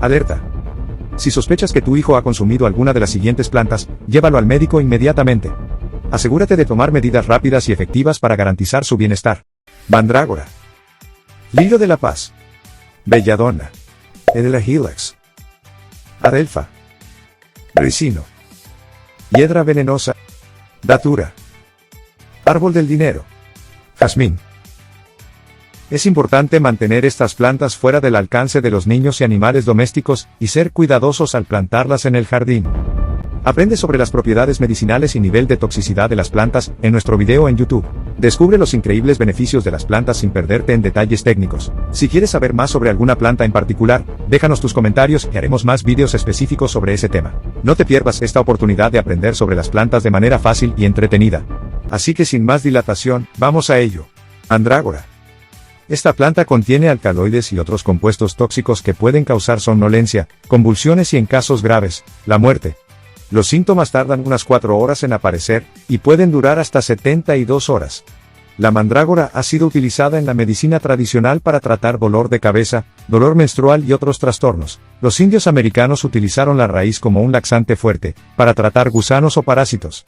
Alerta. Si sospechas que tu hijo ha consumido alguna de las siguientes plantas, llévalo al médico inmediatamente. Asegúrate de tomar medidas rápidas y efectivas para garantizar su bienestar. Mandrágora. Lirio de la paz. Belladonna. Edela Helix. Adelfa. Ricino. Hiedra venenosa. Datura. Árbol del dinero. Jazmín. Es importante mantener estas plantas fuera del alcance de los niños y animales domésticos, y ser cuidadosos al plantarlas en el jardín. Aprende sobre las propiedades medicinales y nivel de toxicidad de las plantas en nuestro video en YouTube. Descubre los increíbles beneficios de las plantas sin perderte en detalles técnicos. Si quieres saber más sobre alguna planta en particular, déjanos tus comentarios y haremos más videos específicos sobre ese tema. No te pierdas esta oportunidad de aprender sobre las plantas de manera fácil y entretenida. Así que sin más dilatación, vamos a ello. Mandrágora. Esta planta contiene alcaloides y otros compuestos tóxicos que pueden causar somnolencia, convulsiones y en casos graves, la muerte. Los síntomas tardan unas 4 horas en aparecer, y pueden durar hasta 72 horas. La mandrágora ha sido utilizada en la medicina tradicional para tratar dolor de cabeza, dolor menstrual y otros trastornos. Los indios americanos utilizaron la raíz como un laxante fuerte, para tratar gusanos o parásitos.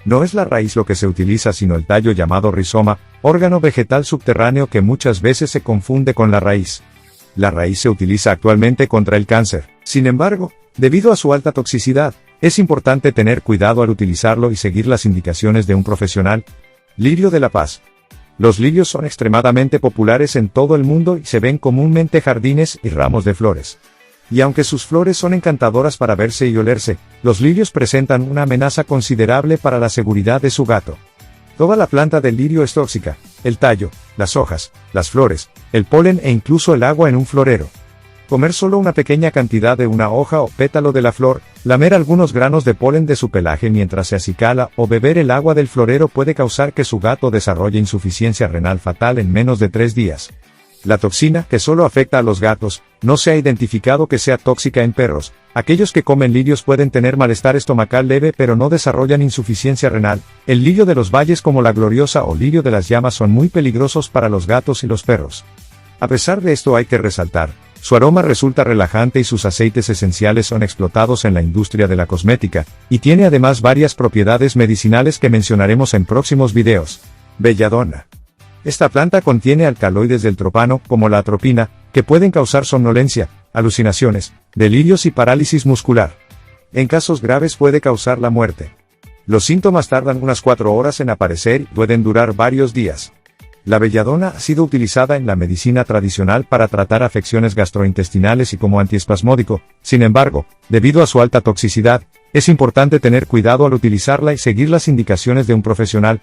No es la raíz lo que se utiliza sino el tallo llamado rizoma, órgano vegetal subterráneo que muchas veces se confunde con la raíz. La raíz se utiliza actualmente contra el cáncer. Sin embargo, debido a su alta toxicidad, es importante tener cuidado al utilizarlo y seguir las indicaciones de un profesional. Lirio de la paz. Los lirios son extremadamente populares en todo el mundo y se ven comúnmente jardines y ramos de flores. Y aunque sus flores son encantadoras para verse y olerse, los lirios presentan una amenaza considerable para la seguridad de su gato. Toda la planta del lirio es tóxica: el tallo, las hojas, las flores, el polen e incluso el agua en un florero. Comer solo una pequeña cantidad de una hoja o pétalo de la flor, lamer algunos granos de polen de su pelaje mientras se acicala o beber el agua del florero puede causar que su gato desarrolle insuficiencia renal fatal en menos de 3 días. La toxina, que solo afecta a los gatos, no se ha identificado que sea tóxica en perros. Aquellos que comen lirios pueden tener malestar estomacal leve pero no desarrollan insuficiencia renal. El lirio de los valles como la gloriosa o lirio de las llamas son muy peligrosos para los gatos y los perros. A pesar de esto hay que resaltar, su aroma resulta relajante y sus aceites esenciales son explotados en la industria de la cosmética, y tiene además varias propiedades medicinales que mencionaremos en próximos videos. Belladonna. Esta planta contiene alcaloides del tropano, como la atropina, que pueden causar somnolencia, alucinaciones, delirios y parálisis muscular. En casos graves puede causar la muerte. Los síntomas tardan unas 4 horas en aparecer y pueden durar varios días. La belladona ha sido utilizada en la medicina tradicional para tratar afecciones gastrointestinales y como antiespasmódico. Sin embargo, debido a su alta toxicidad, es importante tener cuidado al utilizarla y seguir las indicaciones de un profesional.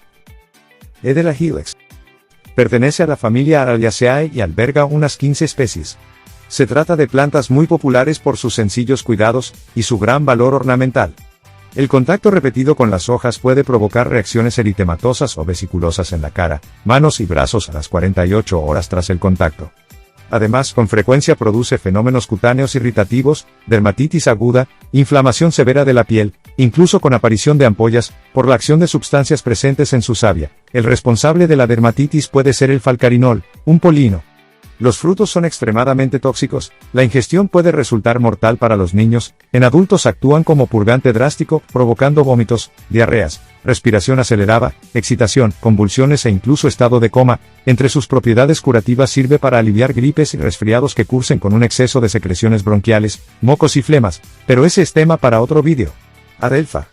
Edela Helix. Pertenece a la familia Araliaceae y alberga unas 15 especies. Se trata de plantas muy populares por sus sencillos cuidados y su gran valor ornamental. El contacto repetido con las hojas puede provocar reacciones eritematosas o vesiculosas en la cara, manos y brazos a las 48 horas tras el contacto. Además, con frecuencia produce fenómenos cutáneos irritativos, dermatitis aguda, inflamación severa de la piel, incluso con aparición de ampollas, por la acción de sustancias presentes en su savia. El responsable de la dermatitis puede ser el falcarinol, un polino. Los frutos son extremadamente tóxicos, la ingestión puede resultar mortal para los niños, en adultos actúan como purgante drástico, provocando vómitos, diarreas, respiración acelerada, excitación, convulsiones e incluso estado de coma. Entre sus propiedades curativas sirve para aliviar gripes y resfriados que cursen con un exceso de secreciones bronquiales, mocos y flemas, pero ese es tema para otro vídeo. Adelfa.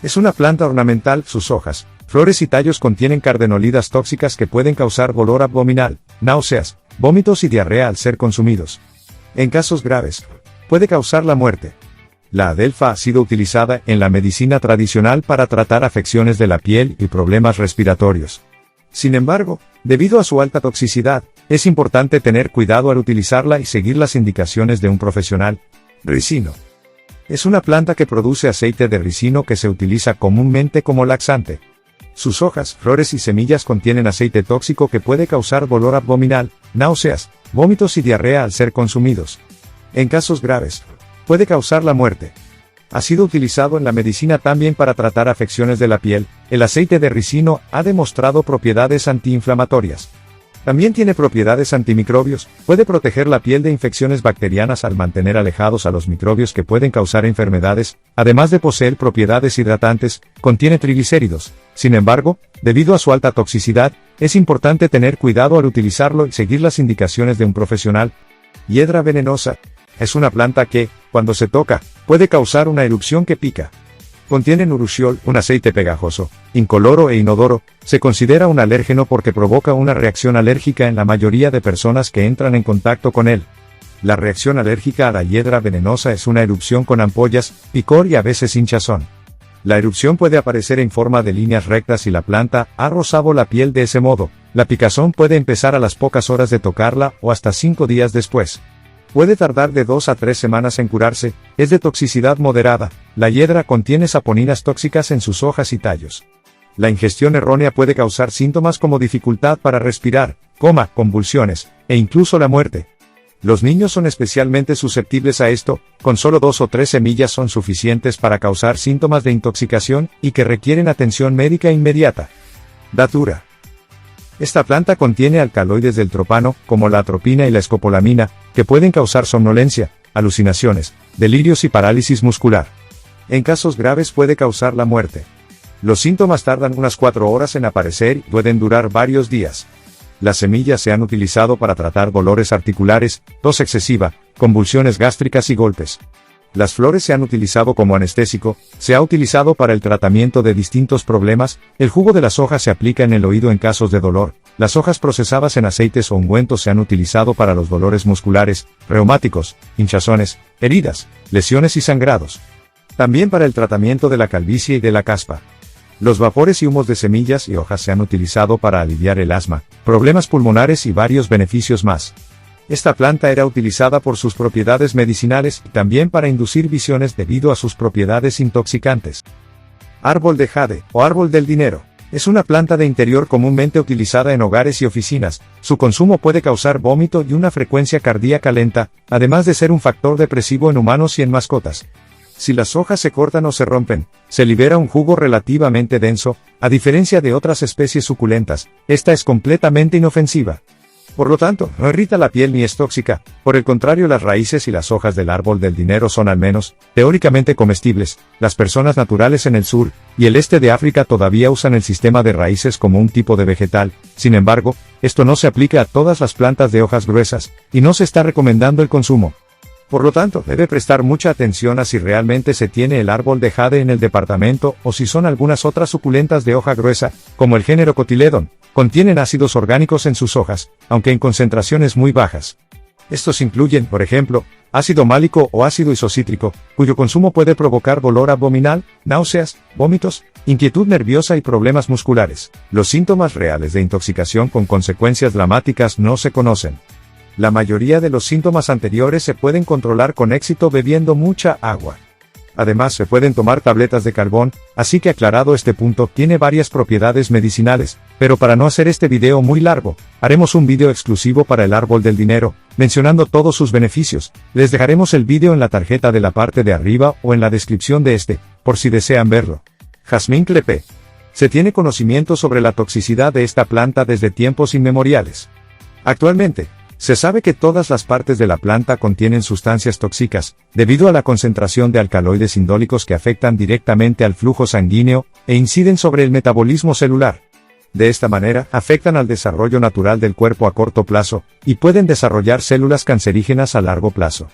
Es una planta ornamental, sus hojas, flores y tallos contienen cardenolidas tóxicas que pueden causar dolor abdominal, náuseas, vómitos y diarrea al ser consumidos. En casos graves, puede causar la muerte. La adelfa ha sido utilizada en la medicina tradicional para tratar afecciones de la piel y problemas respiratorios. Sin embargo, debido a su alta toxicidad, es importante tener cuidado al utilizarla y seguir las indicaciones de un profesional. Ricino. Es una planta que produce aceite de ricino que se utiliza comúnmente como laxante. Sus hojas, flores y semillas contienen aceite tóxico que puede causar dolor abdominal, náuseas, vómitos y diarrea al ser consumidos. En casos graves, puede causar la muerte. Ha sido utilizado en la medicina también para tratar afecciones de la piel. El aceite de ricino ha demostrado propiedades antiinflamatorias. También tiene propiedades antimicrobios, puede proteger la piel de infecciones bacterianas al mantener alejados a los microbios que pueden causar enfermedades, además de poseer propiedades hidratantes, contiene triglicéridos. Sin embargo, debido a su alta toxicidad, es importante tener cuidado al utilizarlo y seguir las indicaciones de un profesional. Hiedra venenosa. Es una planta que, cuando se toca, puede causar una erupción que pica. Contiene urushiol, un aceite pegajoso, incoloro e inodoro. Se considera un alérgeno porque provoca una reacción alérgica en la mayoría de personas que entran en contacto con él. La reacción alérgica a la hiedra venenosa es una erupción con ampollas, picor y a veces hinchazón. La erupción puede aparecer en forma de líneas rectas y la planta ha rozado la piel de ese modo. La picazón puede empezar a las pocas horas de tocarla o hasta 5 días después. Puede tardar de 2 a 3 semanas en curarse, es de toxicidad moderada. La hiedra contiene saponinas tóxicas en sus hojas y tallos. La ingestión errónea puede causar síntomas como dificultad para respirar, coma, convulsiones, e incluso la muerte. Los niños son especialmente susceptibles a esto, con solo 2 o 3 semillas son suficientes para causar síntomas de intoxicación y que requieren atención médica inmediata. Datura. Esta planta contiene alcaloides del tropano, como la atropina y la escopolamina, que pueden causar somnolencia, alucinaciones, delirios y parálisis muscular. En casos graves puede causar la muerte. Los síntomas tardan unas 4 horas en aparecer y pueden durar varios días. Las semillas se han utilizado para tratar dolores articulares, tos excesiva, convulsiones gástricas y golpes. Las flores se han utilizado como anestésico, se ha utilizado para el tratamiento de distintos problemas, el jugo de las hojas se aplica en el oído en casos de dolor, las hojas procesadas en aceites o ungüentos se han utilizado para los dolores musculares, reumáticos, hinchazones, heridas, lesiones y sangrados. También para el tratamiento de la calvicie y de la caspa. Los vapores y humos de semillas y hojas se han utilizado para aliviar el asma, problemas pulmonares y varios beneficios más. Esta planta era utilizada por sus propiedades medicinales y también para inducir visiones debido a sus propiedades intoxicantes. Árbol de jade, o árbol del dinero. Es una planta de interior comúnmente utilizada en hogares y oficinas. Su consumo puede causar vómito y una frecuencia cardíaca lenta, además de ser un factor depresivo en humanos y en mascotas. Si las hojas se cortan o se rompen, se libera un jugo relativamente denso, a diferencia de otras especies suculentas, esta es completamente inofensiva. Por lo tanto, no irrita la piel ni es tóxica, por el contrario las raíces y las hojas del árbol del dinero son al menos, teóricamente comestibles. Las personas naturales en el sur y el este de África todavía usan el sistema de raíces como un tipo de vegetal, sin embargo, esto no se aplica a todas las plantas de hojas gruesas, y no se está recomendando el consumo. Por lo tanto, debe prestar mucha atención a si realmente se tiene el árbol de jade en el departamento o si son algunas otras suculentas de hoja gruesa, como el género Cotyledon. Contienen ácidos orgánicos en sus hojas, aunque en concentraciones muy bajas. Estos incluyen, por ejemplo, ácido málico o ácido isocítrico, cuyo consumo puede provocar dolor abdominal, náuseas, vómitos, inquietud nerviosa y problemas musculares. Los síntomas reales de intoxicación con consecuencias dramáticas no se conocen. La mayoría de los síntomas anteriores se pueden controlar con éxito bebiendo mucha agua. Además se pueden tomar tabletas de carbón, así que aclarado este punto, tiene varias propiedades medicinales, pero para no hacer este video muy largo, haremos un video exclusivo para el árbol del dinero, mencionando todos sus beneficios. Les dejaremos el video en la tarjeta de la parte de arriba o en la descripción de este, por si desean verlo. Jazmín clepé. Se tiene conocimiento sobre la toxicidad de esta planta desde tiempos inmemoriales. Actualmente, se sabe que todas las partes de la planta contienen sustancias tóxicas, debido a la concentración de alcaloides indólicos que afectan directamente al flujo sanguíneo, e inciden sobre el metabolismo celular. De esta manera, afectan al desarrollo natural del cuerpo a corto plazo, y pueden desarrollar células cancerígenas a largo plazo.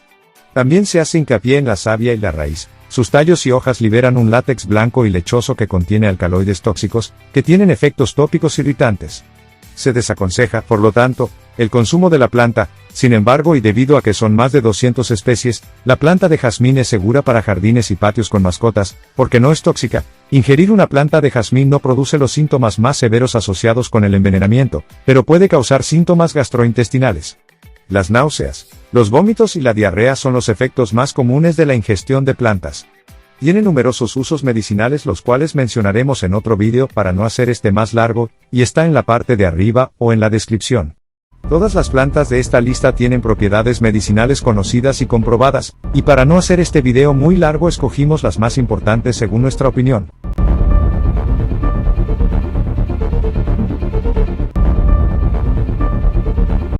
También se hace hincapié en la savia y la raíz. Sus tallos y hojas liberan un látex blanco y lechoso que contiene alcaloides tóxicos, que tienen efectos tópicos irritantes. Se desaconseja, por lo tanto, el consumo de la planta. Sin embargo, y debido a que son más de 200 especies, la planta de jazmín es segura para jardines y patios con mascotas, porque no es tóxica. Ingerir una planta de jazmín no produce los síntomas más severos asociados con el envenenamiento, pero puede causar síntomas gastrointestinales. Las náuseas, los vómitos y la diarrea son los efectos más comunes de la ingestión de plantas. Tiene numerosos usos medicinales, los cuales mencionaremos en otro vídeo para no hacer este más largo, y está en la parte de arriba o en la descripción. Todas las plantas de esta lista tienen propiedades medicinales conocidas y comprobadas, y para no hacer este video muy largo escogimos las más importantes según nuestra opinión.